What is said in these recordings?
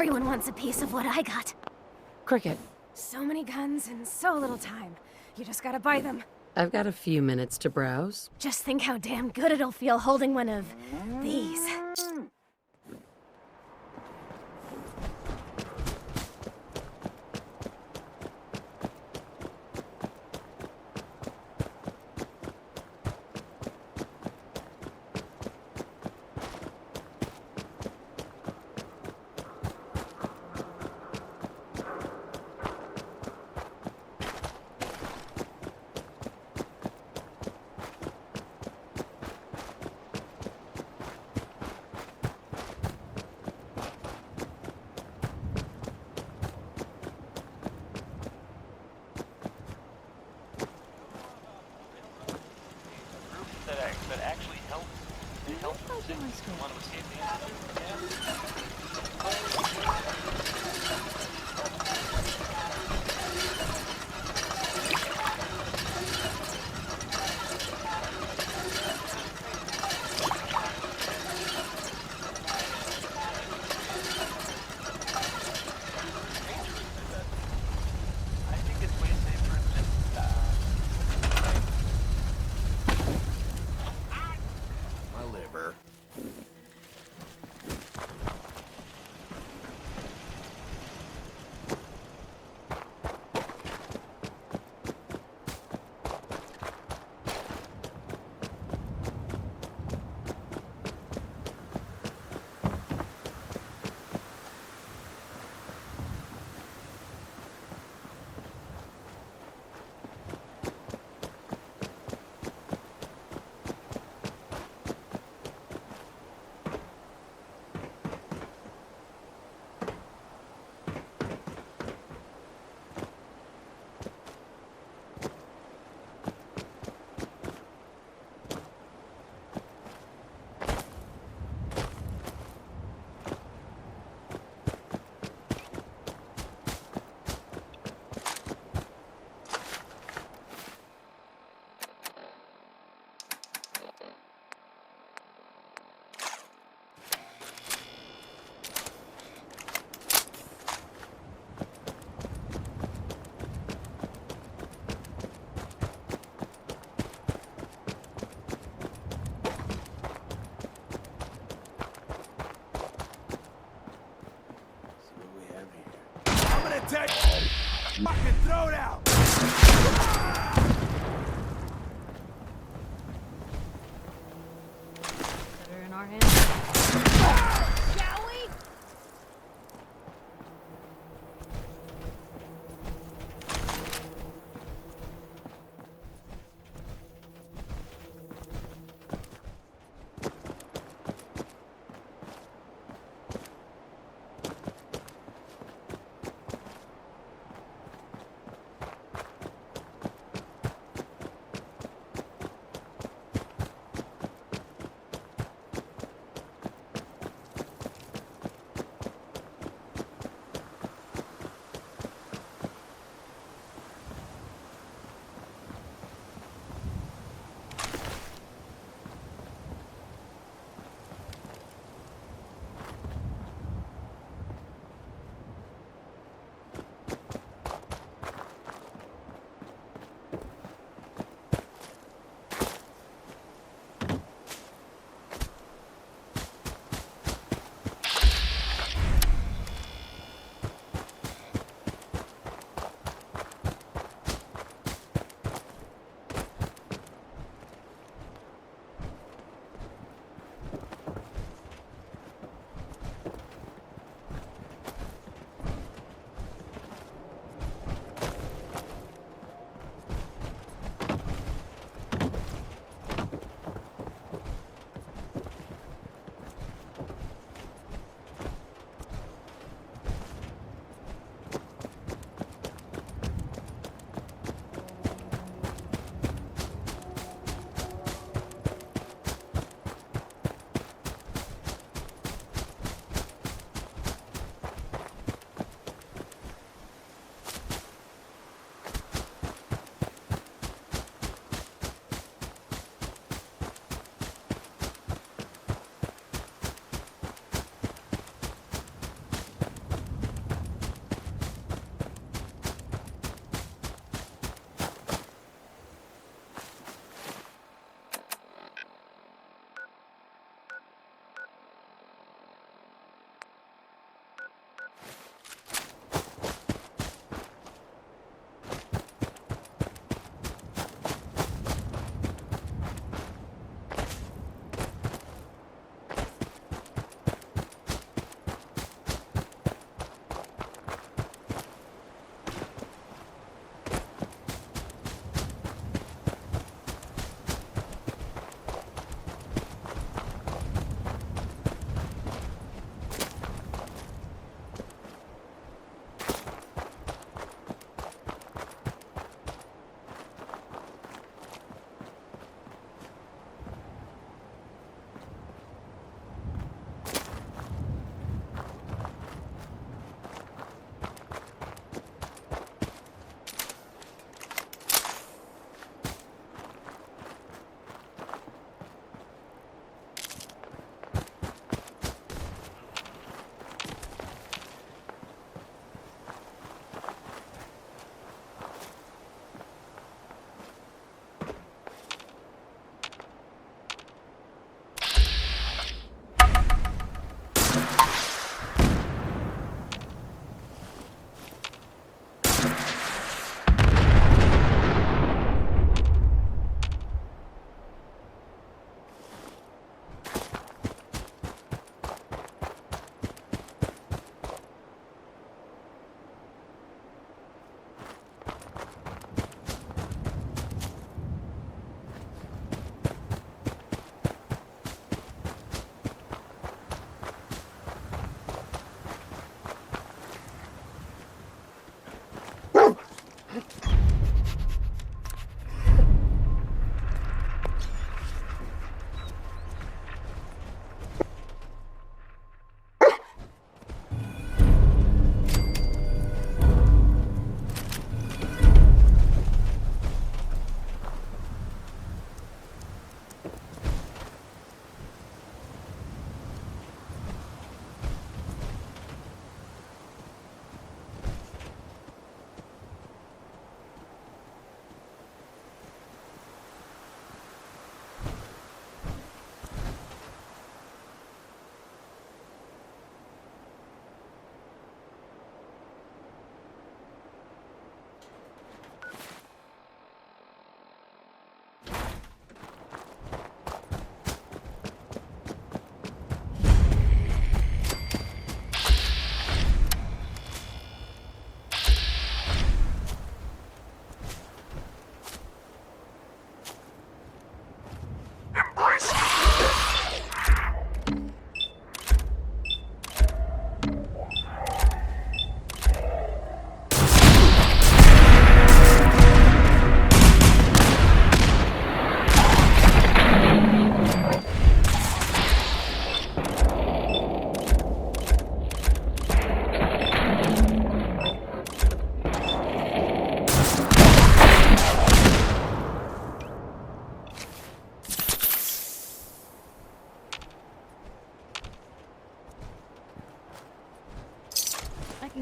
Everyone wants a piece of what I got. Cricket, So many guns and so little time. You just gotta buy them. I've got a few minutes to browse. Just think how damn good it'll feel holding one of these. That actually helps. It helps one with safety. I think it's way safer than My liver. Fucking throw it out! Better in our hands. Shall we?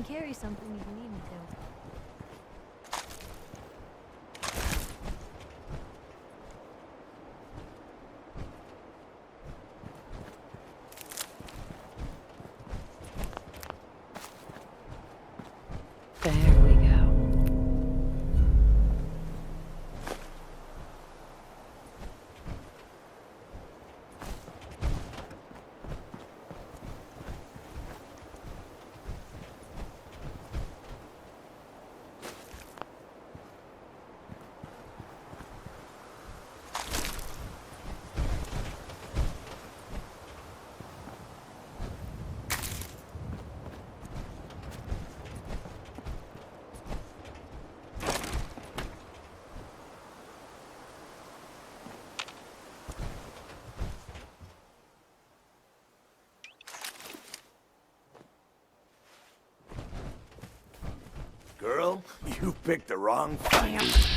can carry something if you need me to. There we go. Girl, you picked the wrong fight.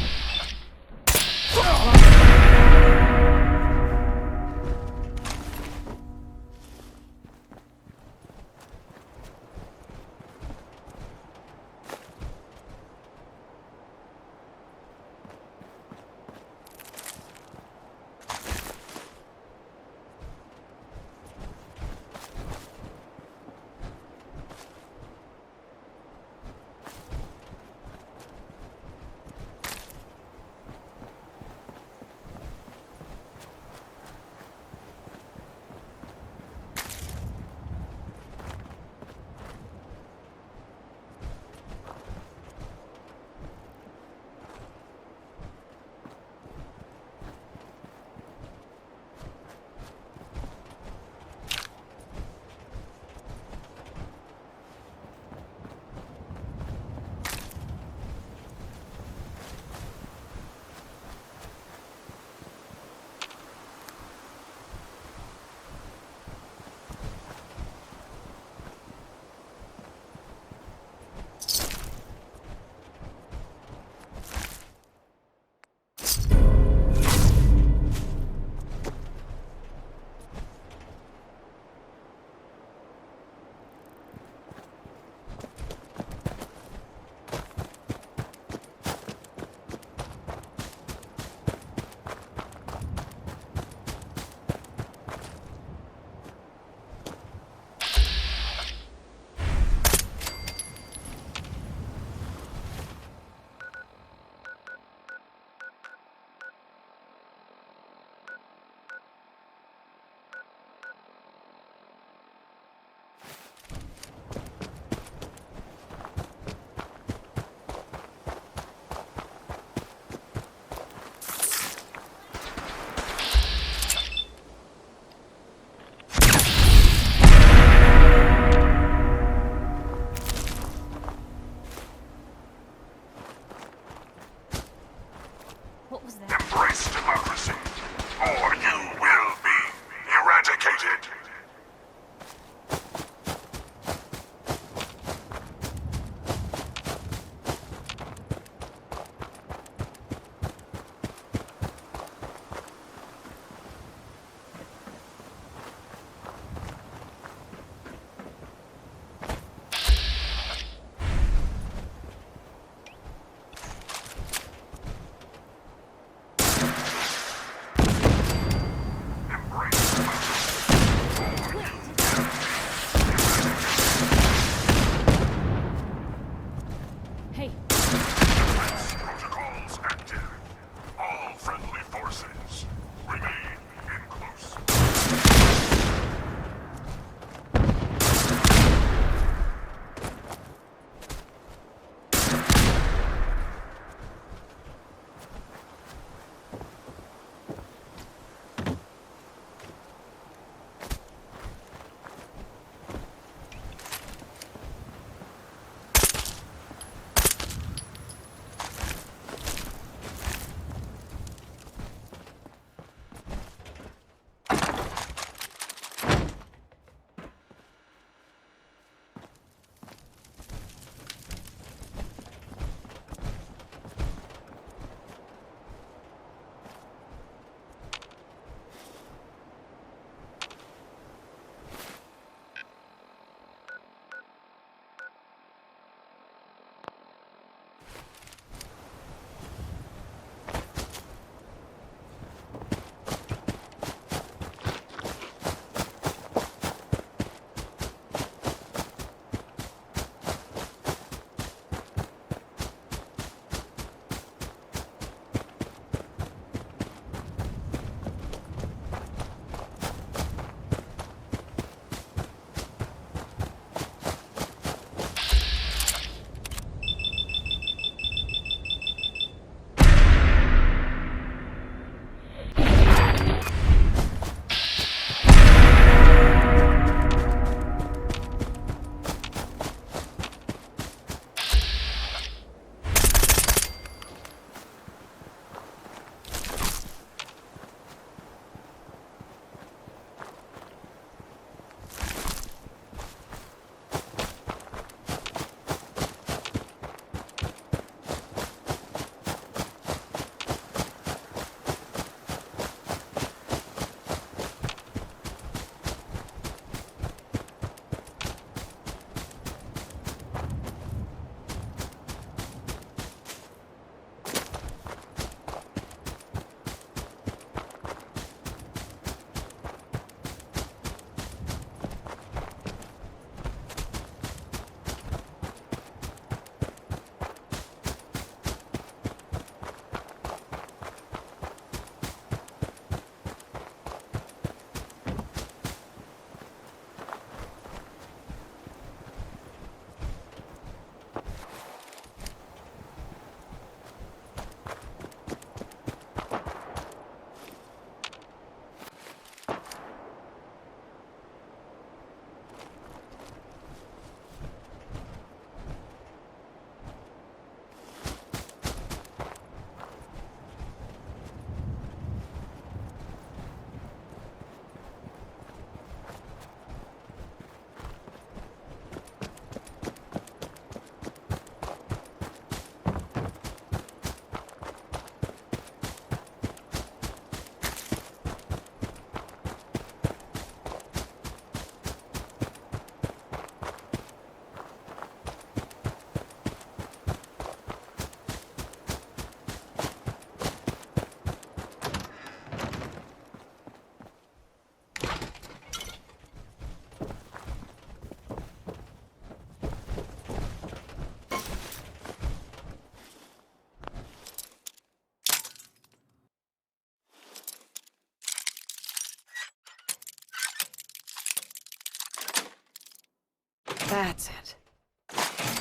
That's it.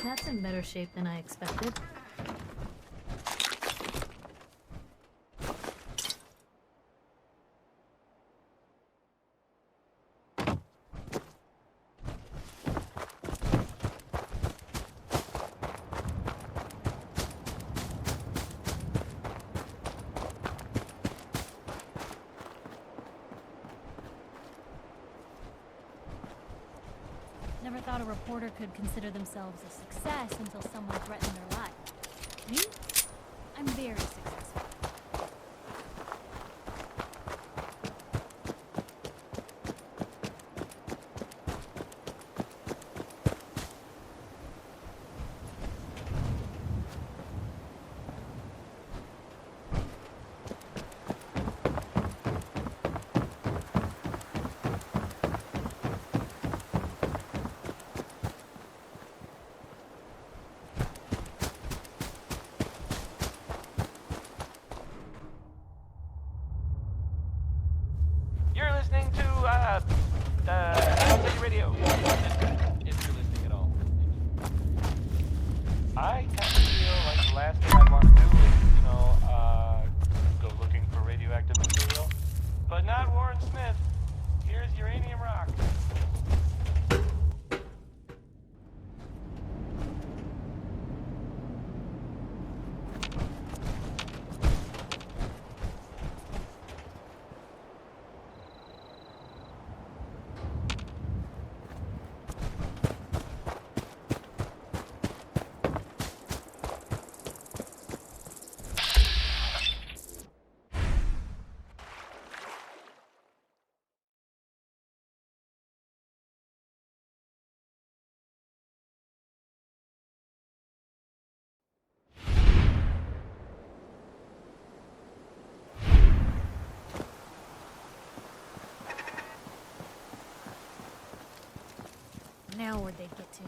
That's in better shape than I expected. Never thought a reporter could consider themselves a success until someone threatened their life. Me? I'm very successful. You're listening to, Outlet Radio. If you're listening at all. I kind of feel like the last thing I'd want to do is, go looking for radioactive material. But not Warren Smith. Here's uranium rock. Now where'd they get to?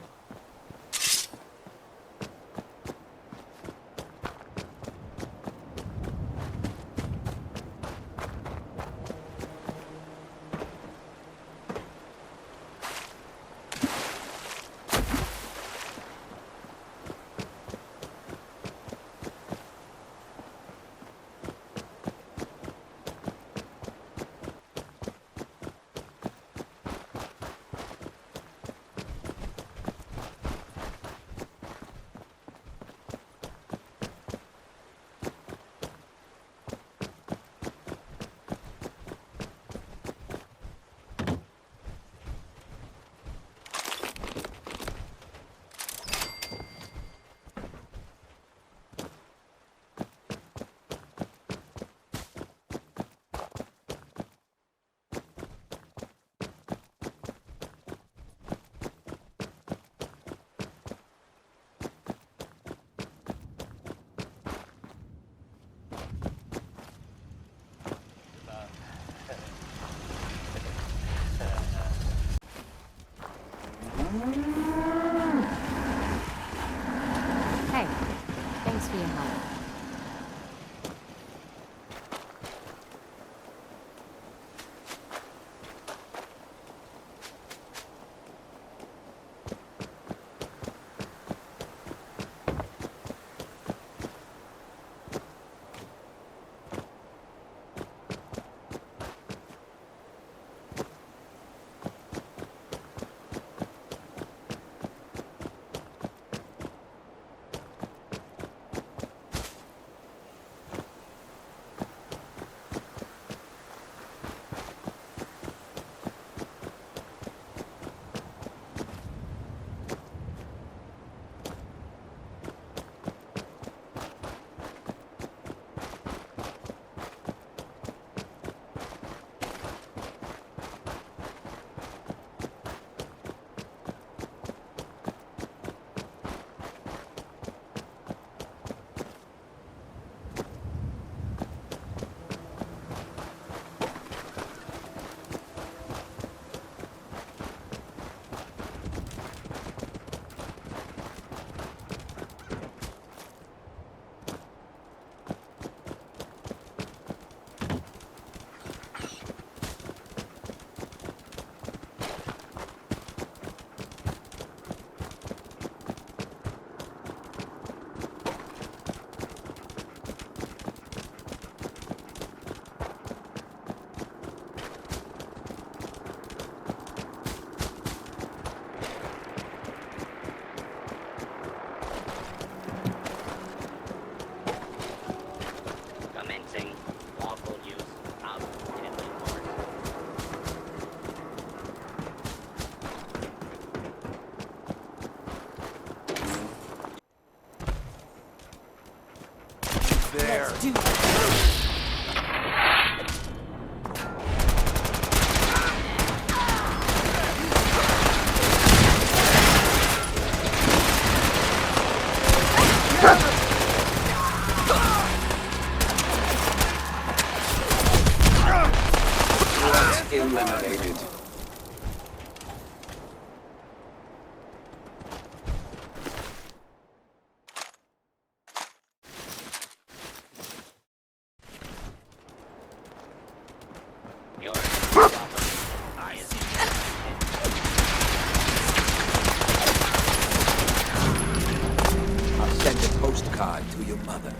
Hey, thanks for your help. there. Let's do this. Eliminated. I'll send a postcard to your mother.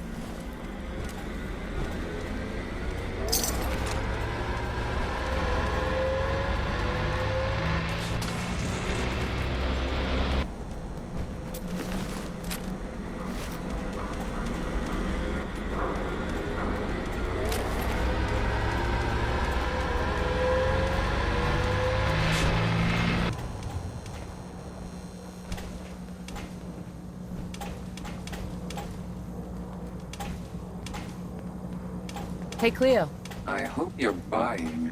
Hey, Cleo. I hope you're buying.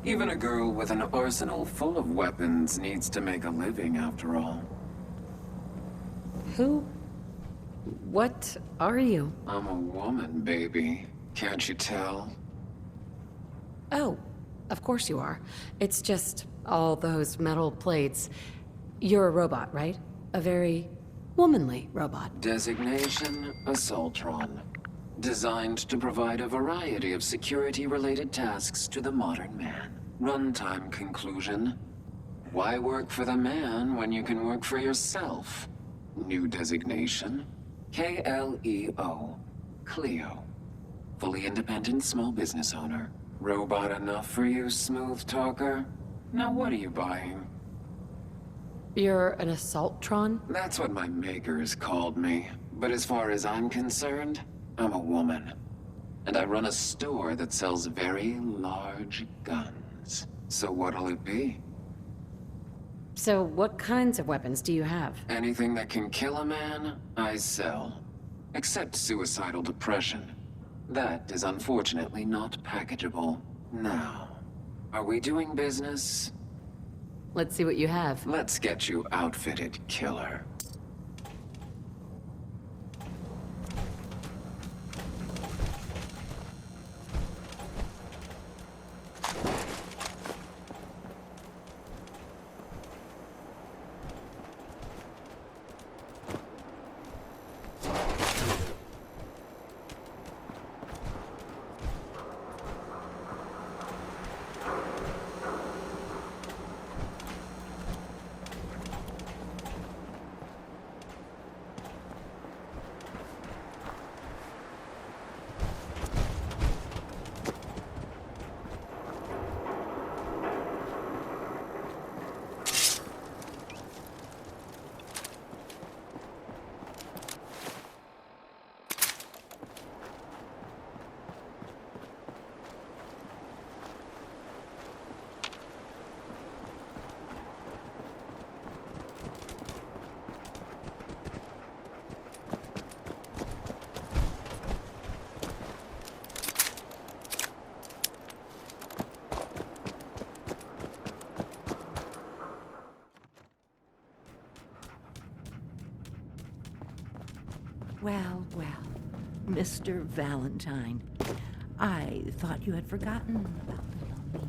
Even a girl with an arsenal full of weapons needs to make a living, after all. Who? What are you? I'm a woman, baby. Can't you tell? Oh, of course you are. It's just all those metal plates. You're a robot, right? A very womanly robot. Designation, Assaultron. Designed to provide a variety of security-related tasks to the modern man. Runtime conclusion. Why work for the man when you can work for yourself? New designation. KLEO. Cleo. Fully independent small business owner. Robot enough for you, smooth talker? Now what are you buying? You're an Assaultron? That's what my makers called me. But as far as I'm concerned, I'm a woman. And I run a store that sells very large guns. So what'll it be? So what kinds of weapons do you have? Anything that can kill a man, I sell. Except suicidal depression. That is unfortunately not packageable. Now, are we doing business? Let's see what you have. Let's get you outfitted, killer. Well, well, Mr. Valentine. I thought you had forgotten about little me.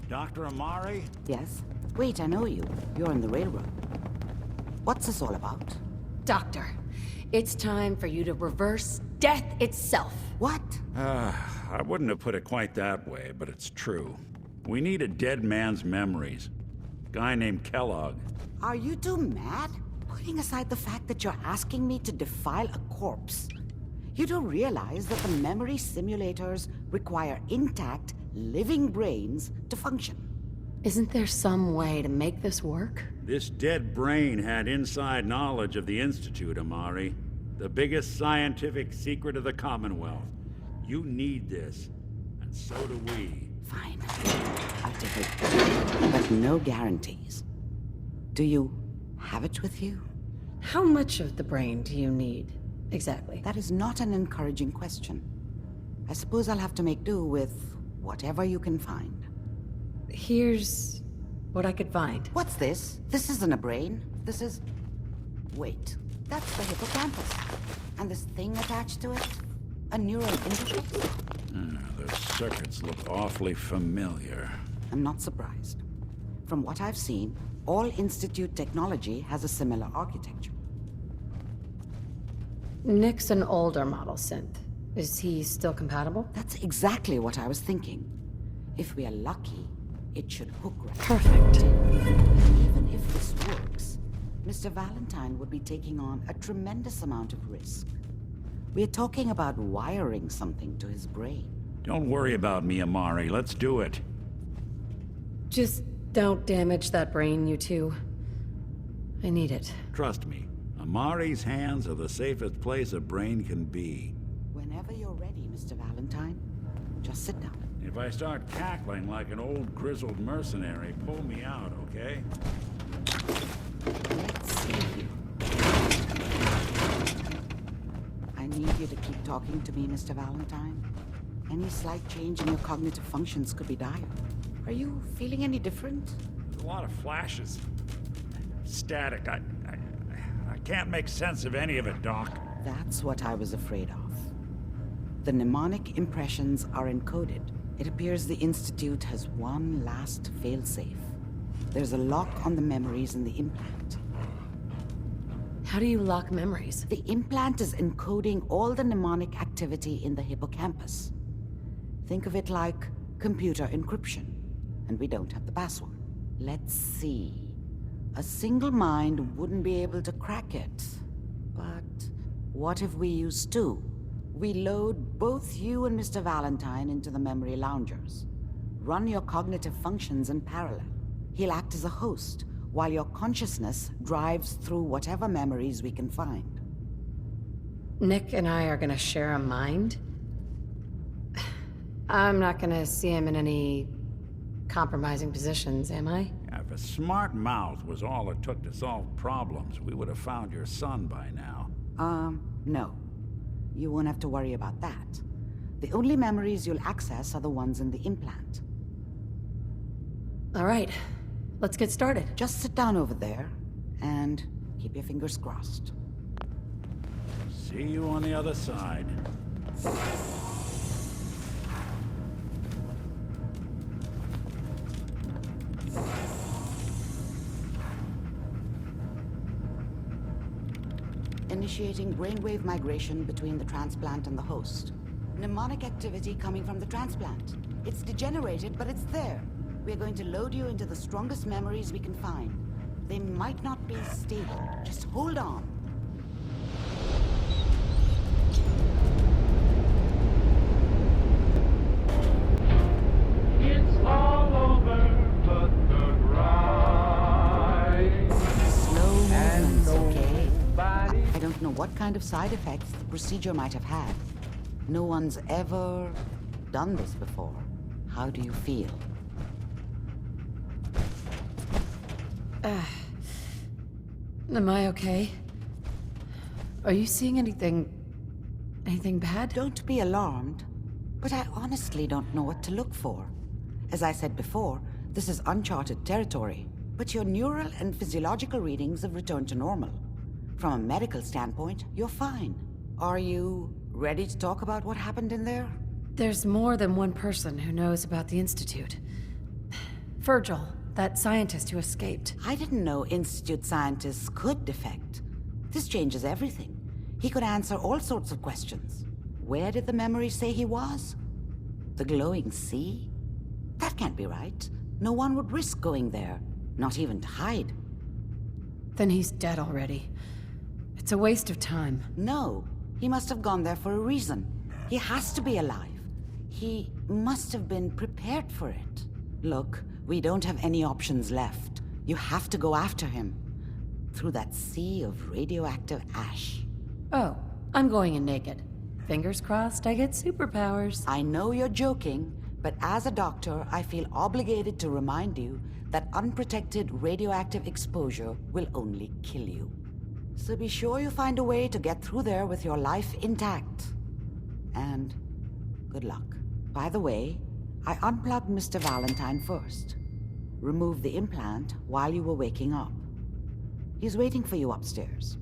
Dr. Amari? Yes? Wait, I know you. You're on the railroad. What's this all about? Doctor, it's time for you to reverse death itself. What? I wouldn't have put it quite that way, but it's true. We need a dead man's memories. Guy named Kellogg. Are you two mad? Putting aside the fact that you're asking me to defile a corpse, you do realize that the memory simulators require intact, living brains to function. Isn't there some way to make this work? This dead brain had inside knowledge of the Institute, Amari. The biggest scientific secret of the Commonwealth. You need this, and so do we. Fine. I'll take it. But no guarantees. Do you have it with you? How much of the brain do you need, exactly? That is not an encouraging question. I suppose I'll have to make do with whatever you can find. Here's what I could find. What's this? This isn't a brain. This is... Wait, that's the hippocampus. And this thing attached to it? A neural interface? Those circuits look awfully familiar. I'm not surprised. From what I've seen, all Institute technology has a similar architecture. Nick's an older model synth. Is he still compatible? That's exactly what I was thinking. If we are lucky, it should hook right. Perfect. Even if this works, Mr. Valentine would be taking on a tremendous amount of risk. We're talking about wiring something to his brain. Don't worry about me, Amari. Let's do it. Just don't damage that brain, you two. I need it. Trust me, Amari's hands are the safest place a brain can be. Whenever you're ready, Mr. Valentine, just sit down. If I start cackling like an old grizzled mercenary, pull me out, okay? Let's see. I need you to keep talking to me, Mr. Valentine. Any slight change in your cognitive functions could be dire. Are you feeling any different? There's a lot of flashes. Static. I can't make sense of any of it, Doc. That's what I was afraid of. The mnemonic impressions are encoded. It appears the Institute has one last failsafe. There's a lock on the memories in the implant. How do you lock memories? The implant is encoding all the mnemonic activity in the hippocampus. Think of it like computer encryption, and we don't have the password. Let's see. A single mind wouldn't be able to crack it. But what if we use two? We load both you and Mr. Valentine into the memory loungers. Run your cognitive functions in parallel. He'll act as a host, while your consciousness drives through whatever memories we can find. Nick and I are gonna share a mind? I'm not gonna see him in any compromising positions, am I? If a smart mouth was all it took to solve problems, we would have found your son by now. No. You won't have to worry about that. The only memories you'll access are the ones in the implant. All right, let's get started. Just sit down over there, and keep your fingers crossed. See you on the other side. Initiating brainwave migration between the transplant and the host. Mnemonic activity coming from the transplant. It's degenerated, but it's there. We're going to load you into the strongest memories we can find. They might not be stable. Just hold on. It's all over, but the ride. Slow movements, okay? Nobody I don't know what kind of side effects the procedure might have had. No one's ever done this before. How do you feel? Am I okay? Are you seeing anything bad? Don't be alarmed, but I honestly don't know what to look for. As I said before, this is uncharted territory, but your neural and physiological readings have returned to normal. From a medical standpoint, you're fine. Are you ready to talk about what happened in there? There's more than one person who knows about the Institute. Virgil, that scientist who escaped. I didn't know Institute scientists could defect. This changes everything. He could answer all sorts of questions. Where did the memory say he was? The glowing sea? That can't be right. No one would risk going there, not even to hide. Then he's dead already. It's a waste of time. No, he must have gone there for a reason. He has to be alive. He must have been prepared for it. Look, we don't have any options left. You have to go after him. Through that sea of radioactive ash. Oh, I'm going in naked. Fingers crossed I get superpowers. I know you're joking, but as a doctor, I feel obligated to remind you that unprotected radioactive exposure will only kill you. So be sure you find a way to get through there with your life intact. And good luck. By the way, I unplugged Mr. Valentine first. Removed the implant while you were waking up. He's waiting for you upstairs.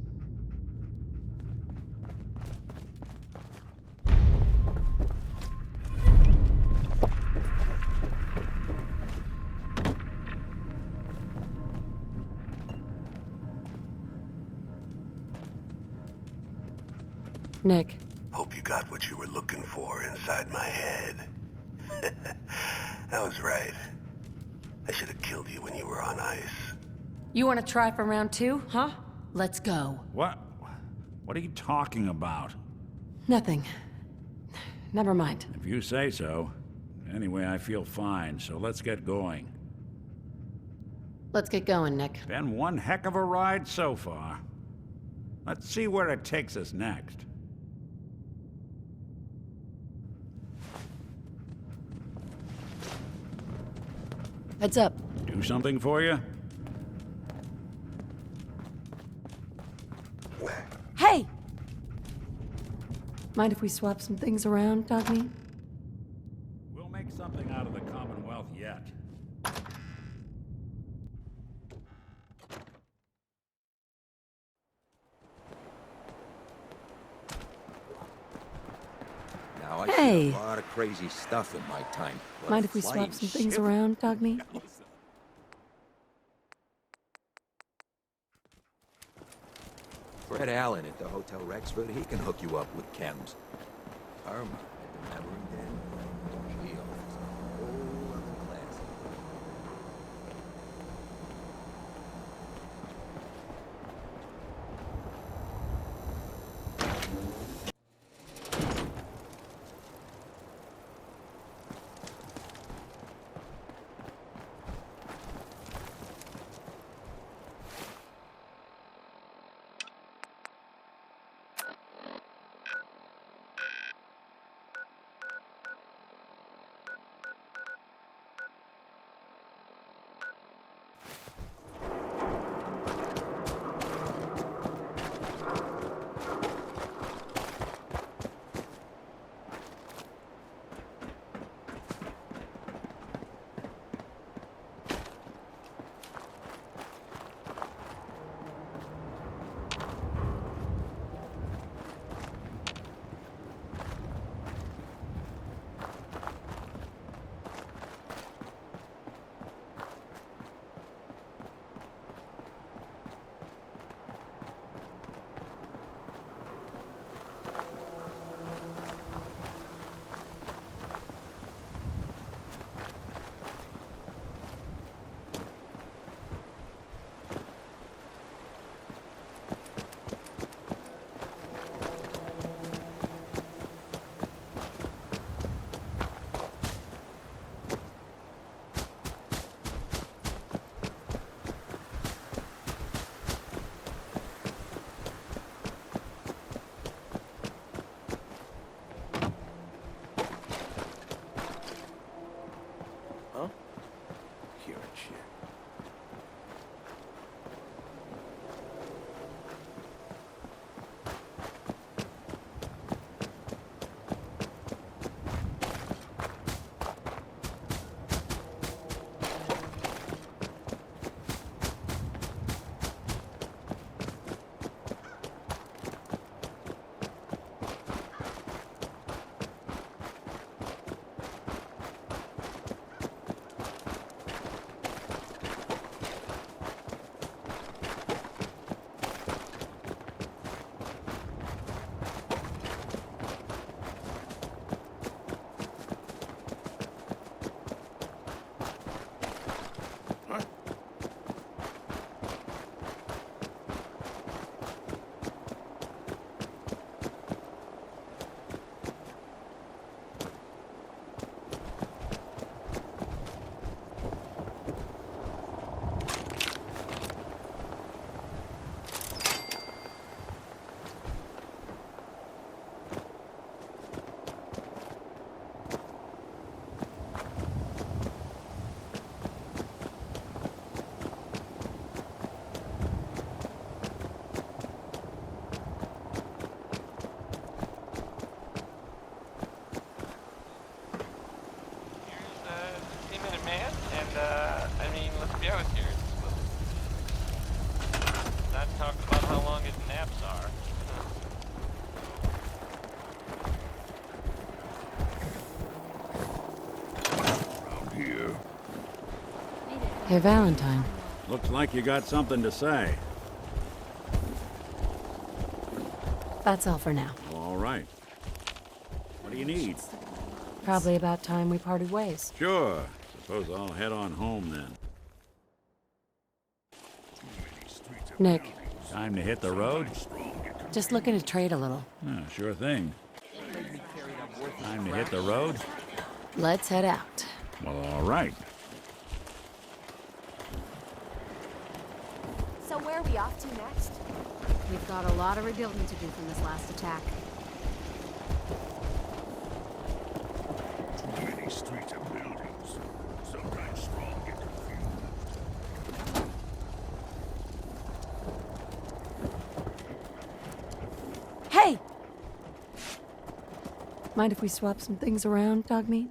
Nick, Hope you got what you were looking for inside my head. I was right. I should have killed you when you were on ice. you want to try for round 2, huh? Let's go. What? What are you talking about? Nothing. Never mind. If you say so. Anyway, I feel fine, so let's get going. Let's get going, Nick. Been one heck of a ride so far. Let's see where it takes us next. Heads up. Do something for you? Hey! Mind if we swap some things around, Dogmeat? We'll make something out of the Commonwealth yet. Now, I Hey. seen a lot of crazy stuff in my time. but Mind if we flying swap some things ship- around, Dogmeat? Fred Allen at the Hotel Rexford, he can hook you up with chems. Irma at the Memory Den, she offers a whole other class. man. And, I mean, let's be honest here. Let's not talk about how long his naps are. Around here. Hey, Valentine. Looks like you got something to say. That's all for now. All right. What do you need? Probably about time we parted ways. Sure. Suppose I'll head on home then. Nick, Time to hit the road? just looking to trade a little. Sure thing. Time to hit the road? Let's head out. Well, all right. So where are we off to next? We've got a lot of rebuilding to do from this last attack. Too many streets and buildings. Sometimes strong get confused. Hey! Mind if we swap some things around, Dogmeat?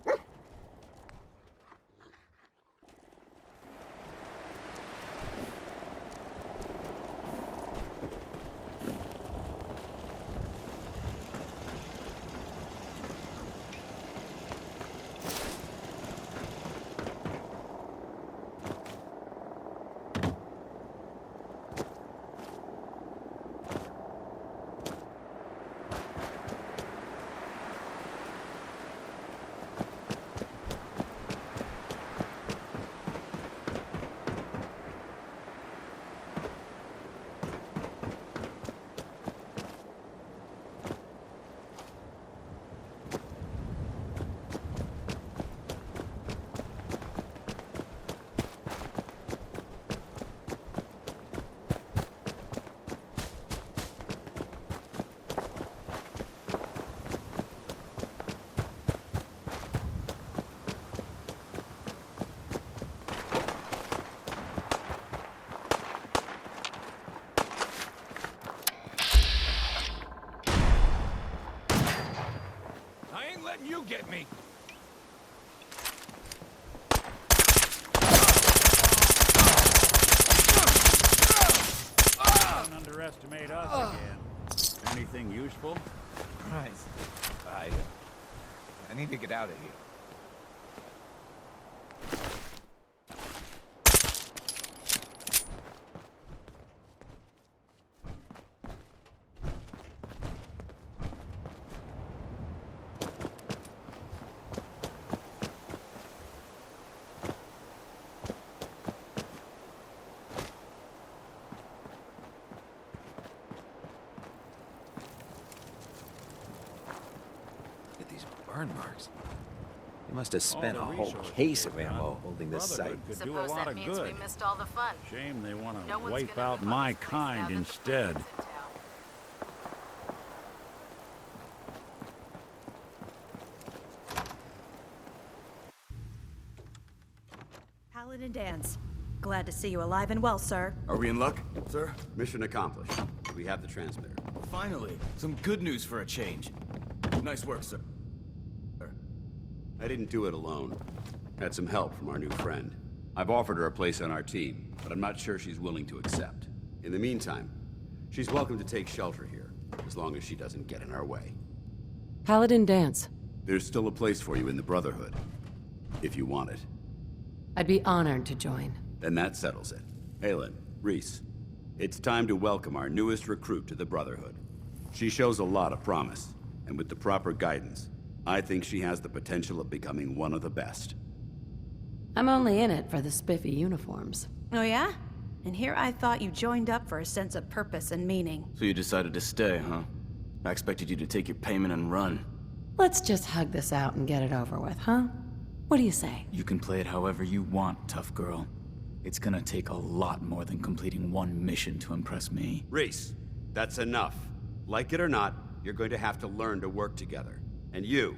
You get me. Don't underestimate us again. Anything useful? Christ. I need to get out of here. Burn marks. You must have spent a whole case of ammo holding this site. Could do a lot of good. missed all the fun. Shame they want to No one's wipe gonna out move my on this place now kind that the instead. police is in town. Paladin Dance. Glad to see you alive and well, sir. Are we in luck, sir? Mission accomplished. We have the transmitter. Finally, some good news for a change. Nice work, sir. I didn't do it alone. Had some help from our new friend. I've offered her a place on our team, but I'm not sure she's willing to accept. In the meantime, she's welcome to take shelter here, as long as she doesn't get in our way. Paladin Dance. There's still a place for you in the Brotherhood, if you want it. I'd be honored to join. Then that settles it. Aelin, Reese, it's time to welcome our newest recruit to the Brotherhood. She shows a lot of promise, and with the proper guidance, I think she has the potential of becoming one of the best. I'm only in it for the spiffy uniforms. Oh yeah? And here I thought you joined up for a sense of purpose and meaning. So you decided to stay, huh? I expected you to take your payment and run. Let's just hug this out and get it over with, huh? What do you say? You can play it however you want, tough girl. It's gonna take a lot more than completing one mission to impress me. Reese, that's enough. Like it or not, you're going to have to learn to work together. And you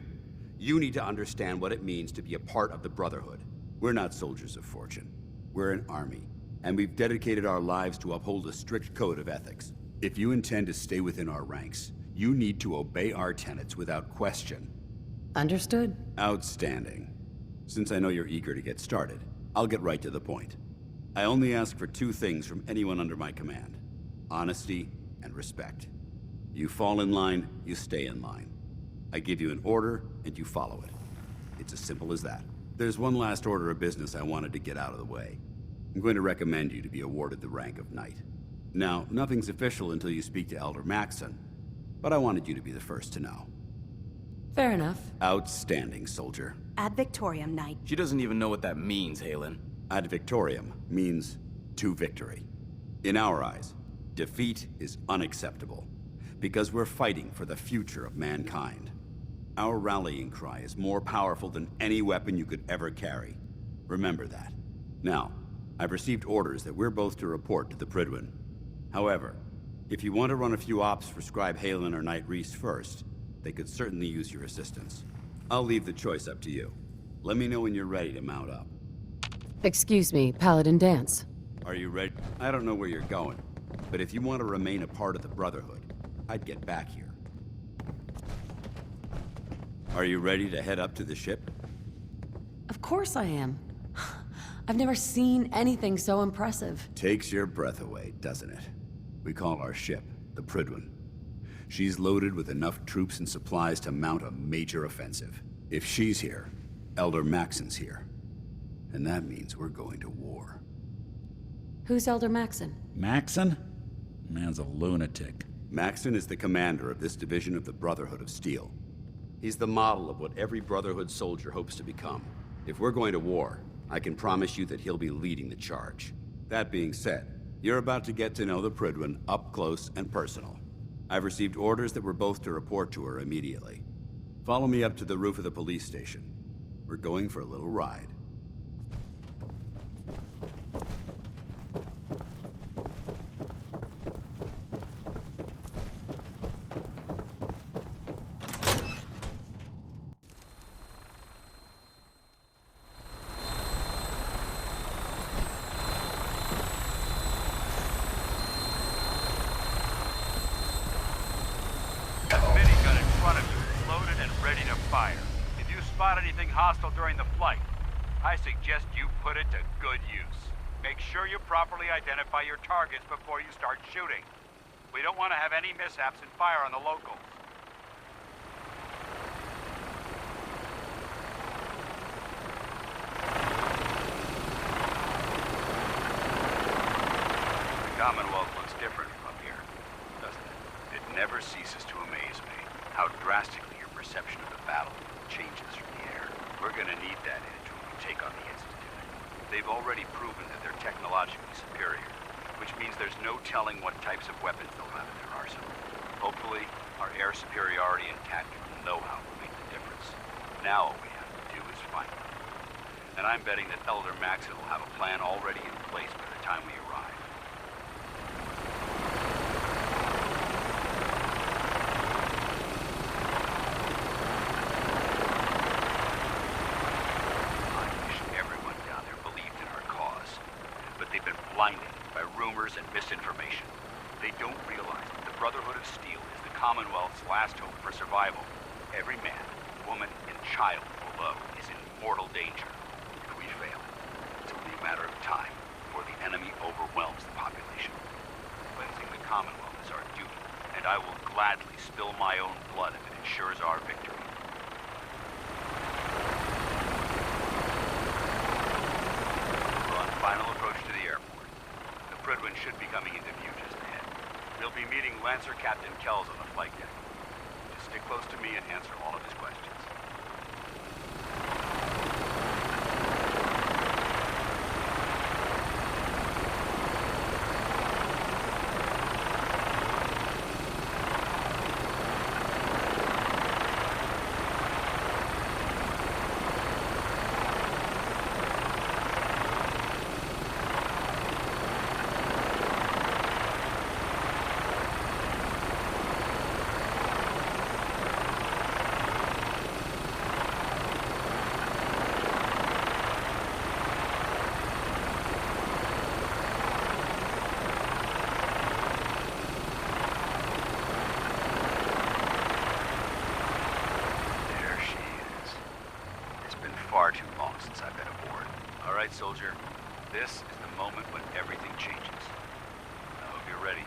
need to understand what it means to be a part of the Brotherhood. We're not soldiers of fortune. We're an army, and we've dedicated our lives to uphold a strict code of ethics. If you intend to stay within our ranks, you need to obey our tenets without question. Understood. Outstanding. Since I know you're eager to get started, I'll get right to the point. I only ask for two things from anyone under my command: honesty and respect. You fall in line, you stay in line. I give you an order, and you follow it. It's as simple as that. There's one last order of business I wanted to get out of the way. I'm going to recommend you to be awarded the rank of Knight. Now, nothing's official until you speak to Elder Maxson, but I wanted you to be the first to know. Fair enough. Outstanding, soldier. Ad Victoriam, Knight. She doesn't even know what that means, Halen. Ad Victoriam means to victory. In our eyes, defeat is unacceptable, because we're fighting for the future of mankind. Our rallying cry is more powerful than any weapon you could ever carry. Remember that. Now, I've received orders that we're both to report to the Prydwen. However, if you want to run a few ops for Scribe Halen or Knight Reese first, they could certainly use your assistance. I'll leave the choice up to you. Let me know when you're ready to mount up. Excuse me, Paladin Dance. Are you ready? I don't know where you're going, but if you want to remain a part of the Brotherhood, I'd get back here. Are you ready to head up to the ship? Of course I am. I've never seen anything so impressive. Takes your breath away, doesn't it? We call our ship the Prydwen. She's loaded with enough troops and supplies to mount a major offensive. If she's here, Elder Maxson's here. And that means we're going to war. Who's Elder Maxson? Maxson? Man's a lunatic. Maxson is the commander of this division of the Brotherhood of Steel. He's the model of what every Brotherhood soldier hopes to become. If we're going to war, I can promise you that he'll be leading the charge. That being said, you're about to get to know the Prydwen up close and personal. I've received orders that we're both to report to her immediately. Follow me up to the roof of the police station. We're going for a little ride. Hostile during the flight. I suggest you put it to good use. Make sure you properly identify your targets before you start shooting. We don't want to have any mishaps and fire on the locals. The Commonwealth looks different from up here, doesn't it? It never ceases to amaze me how drastically your perception of the battle changes from the air. We're gonna need that edge when we take on the Institute. They've already proven that they're technologically superior, which means there's no telling what types of weapons they'll have in their arsenal. Hopefully, our air superiority and tactical know-how will make the difference. Now all we have to do is find them. And I'm betting that Elder Maxson will have a plan already in place by the time we arrive. And misinformation. They don't realize that the Brotherhood of Steel is the Commonwealth's last hope for survival. Every man, woman, and child below is in mortal danger. If we fail, it's only a matter of time before the enemy overwhelms the population. Cleansing the Commonwealth is our duty, and I will gladly spill my own blood if it ensures our victory. We're on final approach to the airport. Prydwen should be coming into view just ahead. We'll be meeting Lancer Captain Kells on the flight deck. Just stick close to me and answer all of his questions. right, soldier. This is the moment when everything changes. I hope you're ready.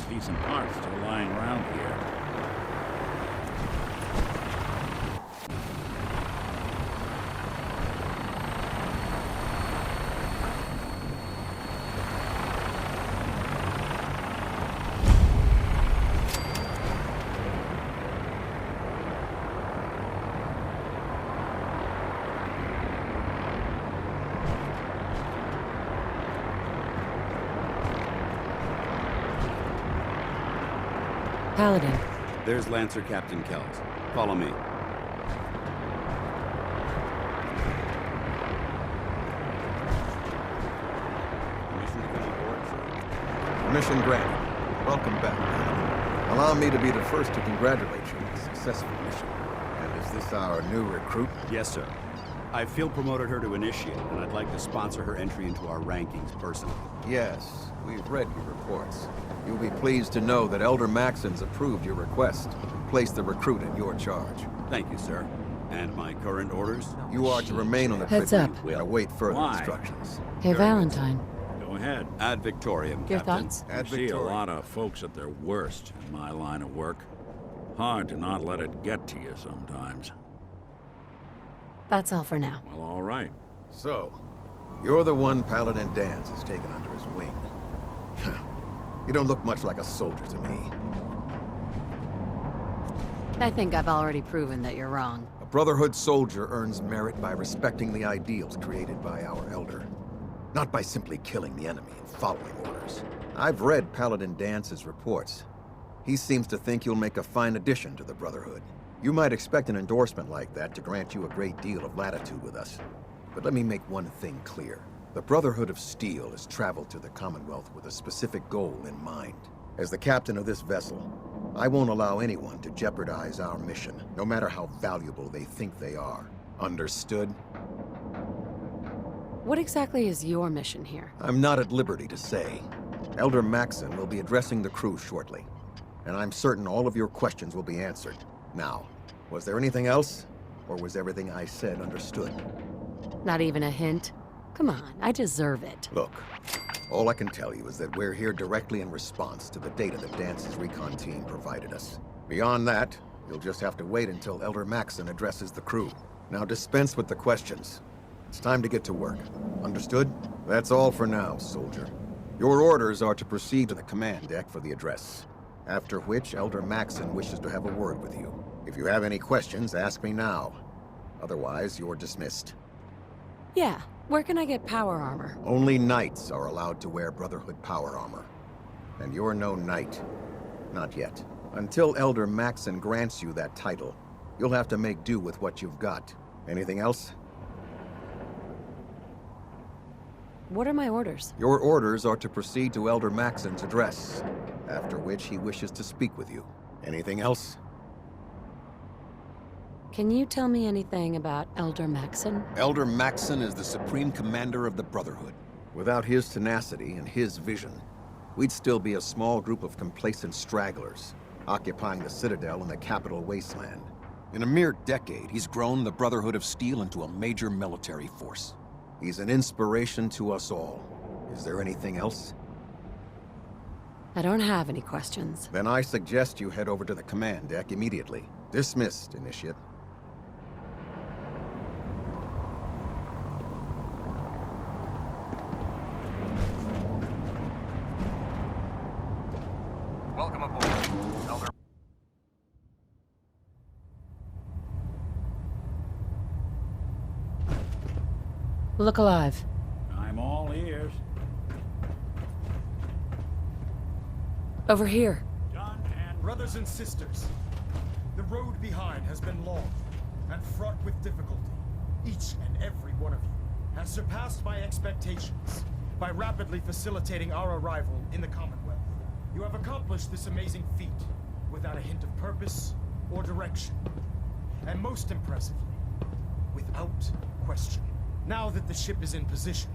Decent parts still lying around here. Paladin. There's Lancer Captain Kells. Follow me. Permission to come aboard, sir? Mission granted. Welcome back. Allow me to be the first to congratulate you on a successful mission. And is this our new recruit? Yes, sir. I feel promoted her to initiate, and I'd like to sponsor her entry into our rankings personally. Yes, we've read your reports. You'll be pleased to know that Elder Maxon's approved your request and placed the recruit in your charge. Thank you, sir. And my current orders? You are to remain on the Heads privy up. and await further Why? instructions. Hey, Valentine. Go ahead. Ad Victoriam, Your Captain. thoughts? Ad I see a Victoriam. lot of folks at their worst in my line of work. Hard to not let it get to you sometimes. That's all for now. Well, all right. So, you're the one Paladin Danse has taken under his wing. You don't look much like a soldier to me. I think I've already proven that you're wrong. A Brotherhood soldier earns merit by respecting the ideals created by our Elder, not by simply killing the enemy and following orders. I've read Paladin Dance's reports. He seems to think you'll make a fine addition to the Brotherhood. You might expect an endorsement like that to grant you a great deal of latitude with us. But let me make one thing clear. The Brotherhood of Steel has traveled to the Commonwealth with a specific goal in mind. As the captain of this vessel, I won't allow anyone to jeopardize our mission, no matter how valuable they think they are. Understood? What exactly is your mission here? I'm not at liberty to say. Elder Maxon will be addressing the crew shortly, and I'm certain all of your questions will be answered. Now, was there anything else? Or was everything I said understood? Not even a hint? Come on, I deserve it. Look, all I can tell you is that we're here directly in response to the data that Dance's recon team provided us. Beyond that, you'll just have to wait until Elder Maxon addresses the crew. Now dispense with the questions. It's time to get to work. Understood? That's all for now, soldier. Your orders are to proceed to the command deck for the address, after which Elder Maxon wishes to have a word with you. If you have any questions, ask me now. Otherwise, you're dismissed. Yeah, where can I get power armor? Only knights are allowed to wear Brotherhood power armor. And you're no knight. Not yet. Until Elder Maxon grants you that title, you'll have to make do with what you've got. Anything else? What are my orders? Your orders are to proceed to Elder Maxon's address, after which he wishes to speak with you. Anything else? Can you tell me anything about Elder Maxon? Elder Maxon is the supreme commander of the Brotherhood. Without his tenacity and his vision, we'd still be a small group of complacent stragglers, occupying the Citadel in the capital wasteland. In a mere decade, he's grown the Brotherhood of Steel into a major military force. He's an inspiration to us all. Is there anything else? I don't have any questions. Then I suggest you head over to the command deck immediately. Dismissed, Initiate. Welcome aboard, Elder. Look alive. I'm all ears. Over here. John and Brothers and sisters, the road behind has been long and fraught with difficulty. Each and has surpassed my expectations by rapidly facilitating our arrival in the Commonwealth. You have accomplished this amazing feat without a hint of purpose or direction. And most impressively, without question. Now that the ship is in position,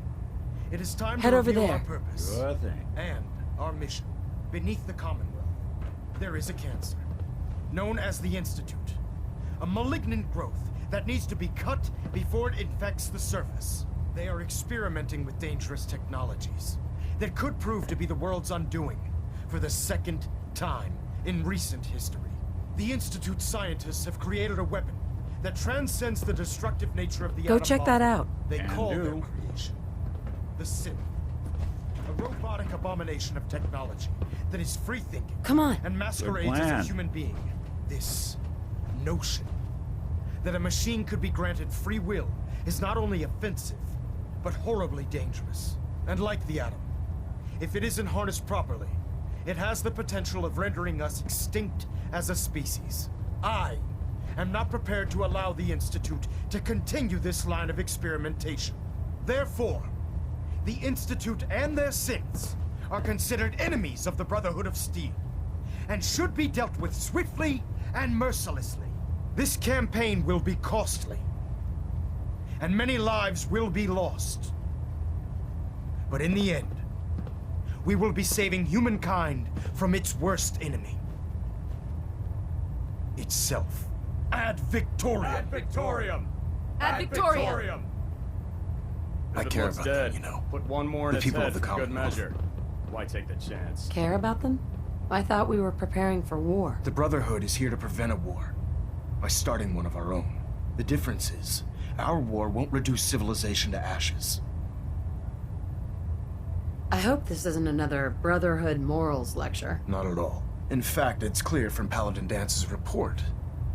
it is time Head to over reveal there. our purpose. Sure thing. And our mission. Beneath the Commonwealth, there is a cancer, known as the Institute. A malignant growth that needs to be cut before it infects the surface. They are experimenting with dangerous technologies that could prove to be the world's undoing for the second time in recent history. The Institute scientists have created a weapon that transcends the destructive nature of the Go atom check bomb. that out. They Can call their do. creation the Synth. A robotic abomination of technology that is free-thinking Come on. and masquerades Good as plan. a human being. This notion that a machine could be granted free will is not only offensive, but horribly dangerous. And like the atom, if it isn't harnessed properly, it has the potential of rendering us extinct as a species. I am not prepared to allow the Institute to continue this line of experimentation. Therefore, the Institute and their synths are considered enemies of the Brotherhood of Steel, and should be dealt with swiftly and mercilessly. This campaign will be costly, and many lives will be lost. But in the end, we will be saving humankind from its worst enemy. Itself. Ad Victoriam! Ad Victoriam! Ad Victoriam! I care about them, you know. Put one more in The its people head of the for good Commonwealth. measure. Why take the chance? Care about them? I thought we were preparing for war. The Brotherhood is here to prevent a war by starting one of our own. The difference is, our war won't reduce civilization to ashes. I hope this isn't another Brotherhood morals lecture. Not at all. In fact, it's clear from Paladin Dance's report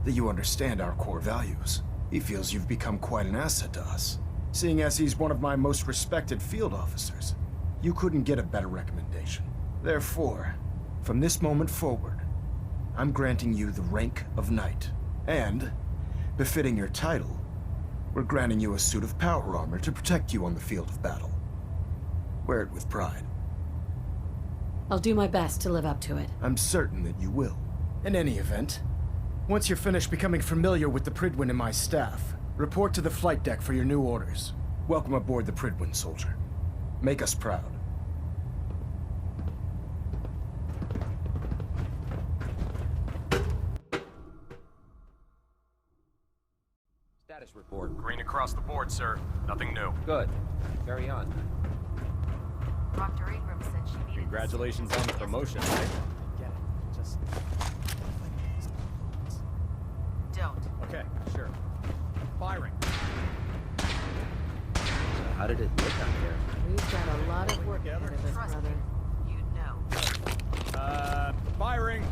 that you understand our core values. He feels you've become quite an asset to us. Seeing as he's one of my most respected field officers, you couldn't get a better recommendation. Therefore, from this moment forward, I'm granting you the rank of Knight. And, befitting your title, we're granting you a suit of power armor to protect you on the field of battle. Wear it with pride. I'll do my best to live up to it. I'm certain that you will. In any event, once you're finished becoming familiar with the Pridwin and my staff, report to the flight deck for your new orders. Welcome aboard the Pridwin, soldier. Make us proud. Status report. Green across the board, sir. Nothing new. Good. Carry on. Proctor Ingram said she needed... Congratulations on the promotion, right? Get it. Just... Don't. Okay, sure. Firing. So how did it look out there? We've got a lot of work ahead of us, Trust brother. me. You'd know. Firing.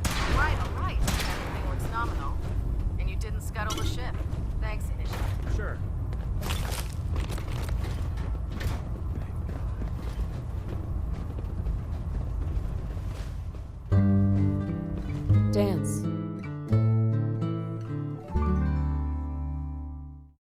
All right. Everything looks nominal. And you didn't scuttle the ship. Thanks, Initiative. Sure.